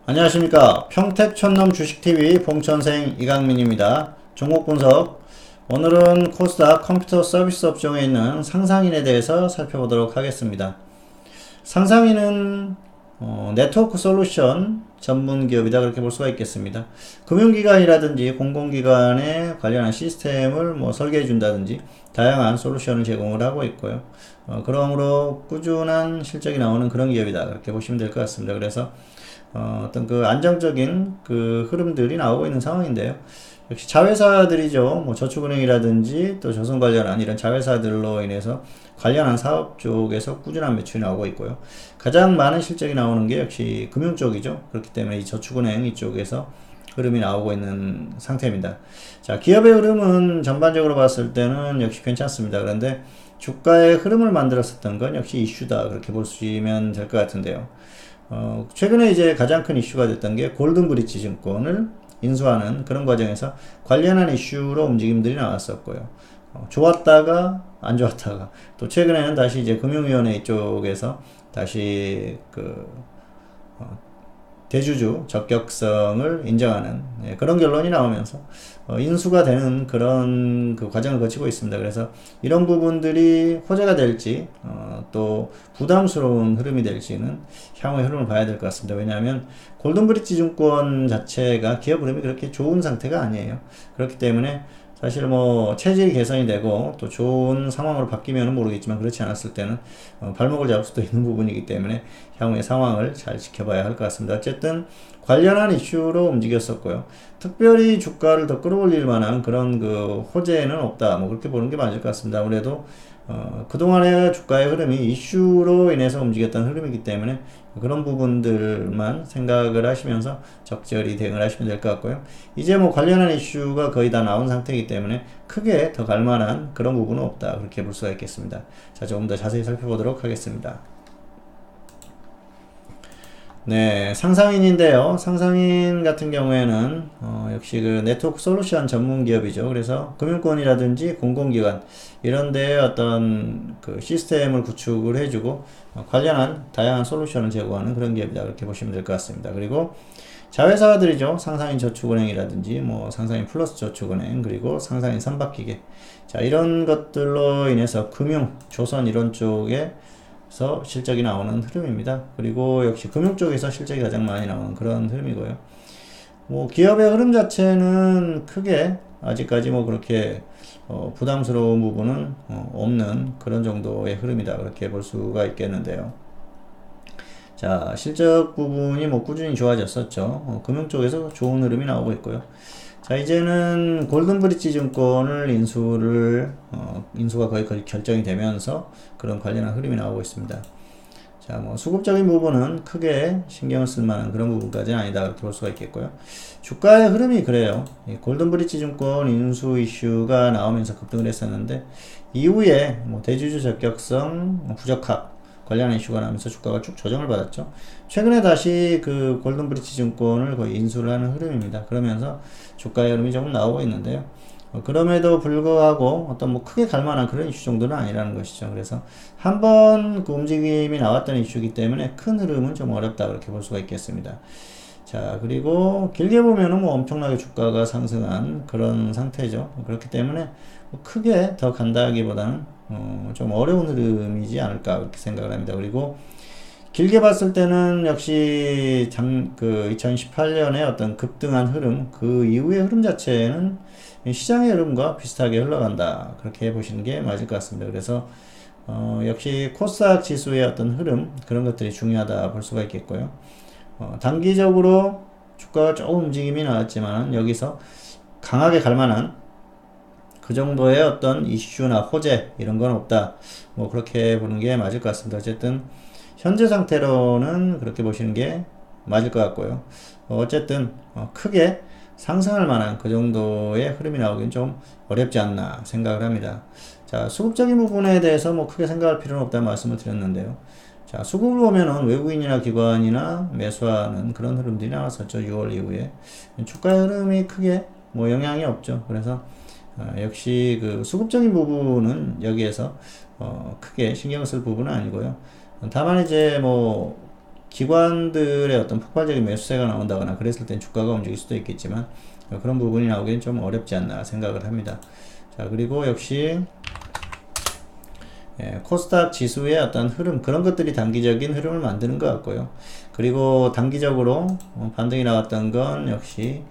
안녕하십니까. 평택촌놈 주식TV 봉천생 이강민입니다. 종목 분석. 오늘은 코스닥 컴퓨터 서비스 업종에 있는 상상인에 대해서 살펴보도록 하겠습니다. 상상인은 네트워크 솔루션 전문 기업이다, 그렇게 볼 수가 있겠습니다. 금융기관이라든지 공공기관에 관련한 시스템을 설계해 준다든지 다양한 솔루션을 제공을 하고 있고요. 그러므로 꾸준한 실적이 나오는 그런 기업이다, 그렇게 보시면 될 것 같습니다. 그래서 어떤 그 안정적인 그 흐름들이 나오고 있는 상황인데요. 역시 자회사들이죠. 저축은행이라든지 또 조선 관련한 이런 자회사들로 인해서 관련한 사업 쪽에서 꾸준한 매출이 나오고 있고요. 가장 많은 실적이 나오는 게 역시 금융 쪽이죠. 그렇기 때문에 이 저축은행 이쪽에서 흐름이 나오고 있는 상태입니다. 자, 기업의 흐름은 전반적으로 봤을 때는 역시 괜찮습니다. 그런데 주가의 흐름을 만들었었던 건 역시 이슈다, 그렇게 보시면 될 것 같은데요. 최근에 이제 가장 큰 이슈가 됐던 게 골든브릿지 증권을 인수하는 그런 과정에서 관련한 이슈로 움직임들이 나왔었고요. 좋았다가 안 좋았다가 또 최근에는 다시 이제 금융위원회 쪽에서 다시 대주주 적격성을 인정하는 그런 결론이 나오면서 인수가 되는 그런 그 과정을 거치고 있습니다. 그래서 이런 부분들이 호재가 될지 또 부담스러운 흐름이 될지는 향후의 흐름을 봐야 될 것 같습니다. 왜냐하면 골든브릿지 증권 자체가 기업 흐름이 그렇게 좋은 상태가 아니에요. 그렇기 때문에 사실 체질이 개선이 되고 또 좋은 상황으로 바뀌면 모르겠지만 그렇지 않았을 때는 발목을 잡을 수도 있는 부분이기 때문에 향후의 상황을 잘 지켜봐야 할 것 같습니다. 어쨌든 관련한 이슈로 움직였었고요. 특별히 주가를 더 끌어올릴 만한 그런 그 호재는 없다, 그렇게 보는 게 맞을 것 같습니다. 아무래도 그동안의 주가의 흐름이 이슈로 인해서 움직였던 흐름이기 때문에 그런 부분들만 생각을 하시면서 적절히 대응을 하시면 될 것 같고요. 이제 관련한 이슈가 거의 다 나온 상태이기 때문에 크게 더 갈만한 그런 부분은 없다, 그렇게 볼 수가 있겠습니다. 자, 조금 더 자세히 살펴보도록 하겠습니다. 네, 상상인인데요. 상상인 같은 경우에는 역시 그 네트워크 솔루션 전문 기업이죠. 그래서 금융권이라든지 공공기관 이런 데에 어떤 그 시스템을 구축을 해주고 관련한 다양한 솔루션을 제공하는 그런 기업이다, 그렇게 보시면 될 것 같습니다. 그리고 자회사들이죠. 상상인 저축은행이라든지 상상인 플러스 저축은행, 그리고 상상인 선박기계, 자, 이런 것들로 인해서 금융, 조선 이런 쪽에 실적이 나오는 흐름입니다. 그리고 역시 금융 쪽에서 실적이 가장 많이 나오는 그런 흐름이고요. 기업의 흐름 자체는 크게 아직까지 그렇게 부담스러운 부분은 없는 그런 정도의 흐름이다, 그렇게 볼 수가 있겠는데요. 자, 실적 부분이 꾸준히 좋아졌었죠. 금융 쪽에서 좋은 흐름이 나오고 있고요. 자, 이제는 골든브릿지 증권을 인수가 거의 결정이 되면서 그런 관련한 흐름이 나오고 있습니다. 자, 수급적인 부분은 크게 신경을 쓸 만한 그런 부분까지는 아니다, 그렇게 볼 수가 있겠고요. 주가의 흐름이 그래요. 골든브릿지 증권 인수 이슈가 나오면서 급등을 했었는데 이후에 대주주 적격성 부적합 관련한 이슈가 나면서 주가가 쭉 조정을 받았죠. 최근에 다시 그 골든브릿지 증권을 거의 인수를 하는 흐름입니다. 그러면서 주가의 흐름이 조금 나오고 있는데요. 그럼에도 불구하고 어떤 크게 갈만한 그런 이슈 정도는 아니라는 것이죠. 그래서 한번 그 움직임이 나왔던 이슈이기 때문에 큰 흐름은 좀 어렵다, 그렇게 볼 수가 있겠습니다. 자, 그리고 길게 보면은 엄청나게 주가가 상승한 그런 상태죠. 그렇기 때문에 크게 더 간다기보다는 좀 어려운 흐름이지 않을까, 그렇게 생각을 합니다. 그리고 길게 봤을 때는 역시 2018년에 어떤 급등한 흐름, 그 이후의 흐름 자체는 시장의 흐름과 비슷하게 흘러간다, 그렇게 보시는 게 맞을 것 같습니다. 그래서 역시 코스닥 지수의 어떤 흐름, 그런 것들이 중요하다 볼 수가 있겠고요. 단기적으로 주가가 조금 움직임이 나왔지만 여기서 강하게 갈만한 그 정도의 어떤 이슈나 호재 이런 건 없다, 그렇게 보는 게 맞을 것 같습니다. 어쨌든 현재 상태로는 그렇게 보시는 게 맞을 것 같고요. 어쨌든 크게 상승할 만한 그 정도의 흐름이 나오긴 좀 어렵지 않나 생각을 합니다. 자, 수급적인 부분에 대해서 크게 생각할 필요는 없다는 말씀을 드렸는데요. 자, 수급을 보면은 외국인이나 기관이나 매수하는 그런 흐름들이 나왔었죠. 6월 이후에. 주가의 흐름이 크게 영향이 없죠. 그래서 역시 그 수급적인 부분은 여기에서 크게 신경 쓸 부분은 아니고요. 다만 이제 기관들의 어떤 폭발적인 매수세가 나온다거나 그랬을 땐 주가가 움직일 수도 있겠지만 그런 부분이 나오기엔 좀 어렵지 않나 생각을 합니다. 자, 그리고 역시 코스닥 지수의 어떤 흐름, 그런 것들이 단기적인 흐름을 만드는 것 같고요. 그리고 단기적으로 반등이 나왔던 건 역시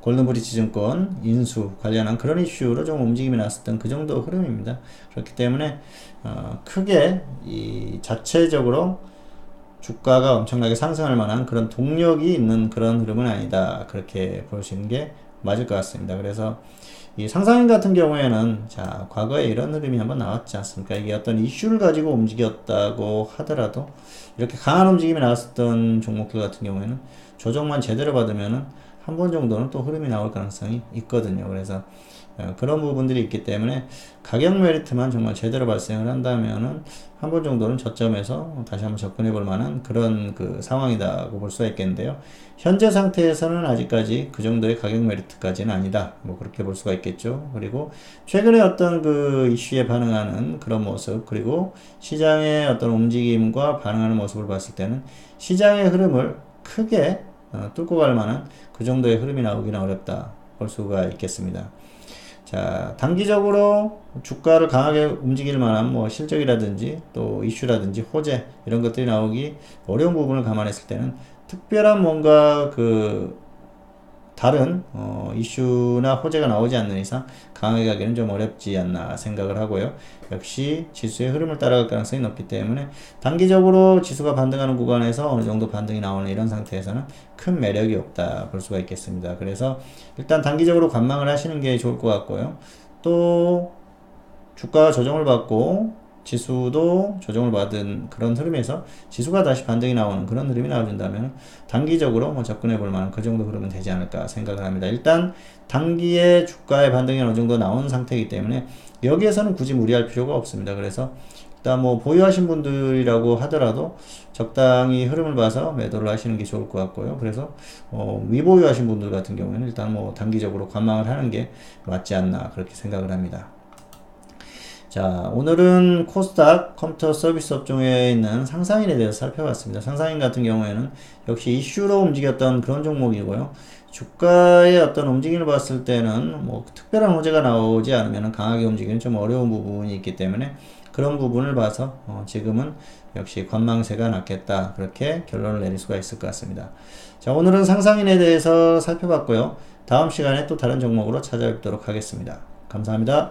골든브리지 증권 인수 관련한 그런 이슈로 좀 움직임이 났었던 그 정도 흐름입니다. 그렇기 때문에 크게 이 자체적으로 주가가 엄청나게 상승할 만한 그런 동력이 있는 그런 흐름은 아니다, 그렇게 보시는 게 맞을 것 같습니다. 그래서 이 상상인 같은 경우에는, 자, 과거에 이런 흐름이 한번 나왔지 않습니까? 이게 어떤 이슈를 가지고 움직였다고 하더라도 이렇게 강한 움직임이 나왔었던 종목들 같은 경우에는 조정만 제대로 받으면은 한 번 정도는 또 흐름이 나올 가능성이 있거든요. 그래서 그런 부분들이 있기 때문에 가격 메리트만 정말 제대로 발생을 한다면은 한 번 정도는 저점에서 다시 한번 접근해 볼 만한 그런 그 상황이다고 볼 수가 있겠는데요. 현재 상태에서는 아직까지 그 정도의 가격 메리트까지는 아니다, 뭐 그렇게 볼 수가 있겠죠. 그리고 최근에 어떤 그 이슈에 반응하는 그런 모습, 그리고 시장의 어떤 움직임과 반응하는 모습을 봤을 때는 시장의 흐름을 크게 뚫고 갈 만한 그 정도의 흐름이 나오기는 어렵다 볼 수가 있겠습니다. 자, 단기적으로 주가를 강하게 움직일 만한 뭐 실적이라든지 또 이슈라든지 호재 이런 것들이 나오기 어려운 부분을 감안했을 때는 특별한 뭔가 그 다른 이슈나 호재가 나오지 않는 이상 강하게 가기는 좀 어렵지 않나 생각을 하고요. 역시 지수의 흐름을 따라갈 가능성이 높기 때문에 단기적으로 지수가 반등하는 구간에서 어느 정도 반등이 나오는 이런 상태에서는 큰 매력이 없다 볼 수가 있겠습니다. 그래서 일단 단기적으로 관망을 하시는 게 좋을 것 같고요. 또 주가가 조정을 받고 지수도 조정을 받은 그런 흐름에서 지수가 다시 반등이 나오는 그런 흐름이 나와준다면 단기적으로 뭐 접근해 볼 만한 그 정도 흐름은 되지 않을까 생각을 합니다. 일단 단기에 주가의 반등이 어느 정도 나온 상태이기 때문에 여기에서는 굳이 무리할 필요가 없습니다. 그래서 일단 뭐 보유하신 분들이라고 하더라도 적당히 흐름을 봐서 매도를 하시는 게 좋을 것 같고요. 그래서 미보유하신 분들 같은 경우에는 일단 뭐 단기적으로 관망을 하는 게 맞지 않나 그렇게 생각을 합니다. 자, 오늘은 코스닥 컴퓨터 서비스 업종에 있는 상상인에 대해서 살펴봤습니다. 상상인 같은 경우에는 역시 이슈로 움직였던 그런 종목이고요. 주가의 어떤 움직임을 봤을 때는 뭐 특별한 호재가 나오지 않으면 강하게 움직이는 좀 어려운 부분이 있기 때문에 그런 부분을 봐서 지금은 역시 관망세가 낫겠다, 그렇게 결론을 내릴 수가 있을 것 같습니다. 자, 오늘은 상상인에 대해서 살펴봤고요. 다음 시간에 또 다른 종목으로 찾아뵙도록 하겠습니다. 감사합니다.